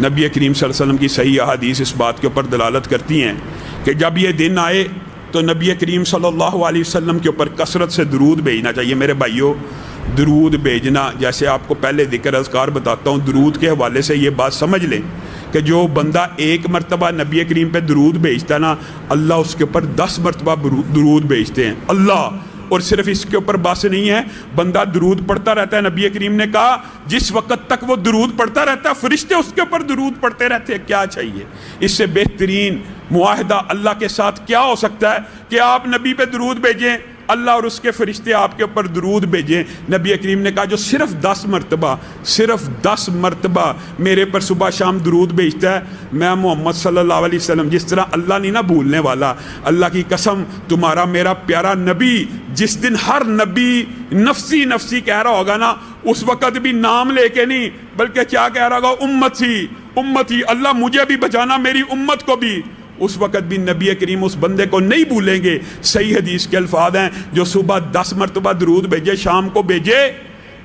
نبی کریم صلی اللہ علیہ وسلم کی صحیح احادیث اس بات کے اوپر دلالت کرتی ہیں کہ جب یہ دن آئے تو نبی کریم صلی اللہ علیہ وسلم کے اوپر کثرت سے درود بھیجنا چاہیے۔ میرے بھائیوں، درود بھیجنا، جیسے آپ کو پہلے ذکر اذکار بتاتا ہوں، درود کے حوالے سے یہ بات سمجھ لیں کہ جو بندہ ایک مرتبہ نبی کریم پہ درود بھیجتا ہے نا، اللہ اس کے اوپر 10 مرتبہ درود بھیجتے ہیں اللہ۔ اور صرف اس کے اوپر بات نہیں ہے، بندہ درود پڑھتا رہتا ہے۔ نبی کریم نے کہا جس وقت تک وہ درود پڑھتا رہتا ہے فرشتے اس کے اوپر درود پڑھتے رہتے ہیں۔ کیا چاہیے؟ اس سے بہترین معاہدہ اللہ کے ساتھ کیا ہو سکتا ہے کہ آپ نبی پہ درود بھیجیں، اللہ اور اس کے فرشتے آپ کے اوپر درود بھیجیں۔ نبی کریم نے کہا جو صرف 10 مرتبہ میرے پر صبح شام درود بھیجتا ہے، میں محمد صلی اللہ علیہ وسلم، جس طرح اللہ نہیں نہ بھولنے والا، اللہ کی قسم تمہارا میرا پیارا نبی جس دن ہر نبی نفسی نفسی کہہ رہا ہوگا نا، اس وقت بھی نام لے کے نہیں بلکہ کیا کہہ رہا ہوگا؟ امتی امتی، اللہ مجھے بھی بچانا، میری امت کو بھی۔ اس وقت بھی نبی کریم اس بندے کو نہیں بھولیں گے۔ صحیح حدیث کے الفاظ ہیں، جو صبح 10 مرتبہ درود بھیجے، شام کو بھیجے،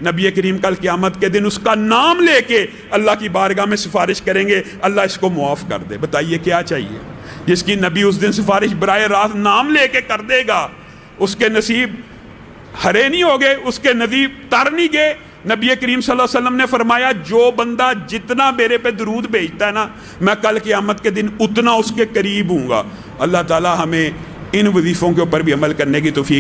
نبی کریم کل قیامت کے دن اس کا نام لے کے اللہ کی بارگاہ میں سفارش کریں گے، اللہ اس کو معاف کر دے۔ بتائیے کیا چاہیے؟ جس کی نبی اس دن سفارش براہ راست نام لے کے کر دے گا، اس کے نصیب ہرے نہیں ہوگے، اس کے نصیب تر نہیں گے۔ نبی کریم صلی اللہ علیہ وسلم نے فرمایا جو بندہ جتنا میرے پہ درود بھیجتا ہے نا، میں کل قیامت کے دن اتنا اس کے قریب ہوں گا۔ اللہ تعالی ہمیں ان وظیفوں کے اوپر بھی عمل کرنے کی توفیق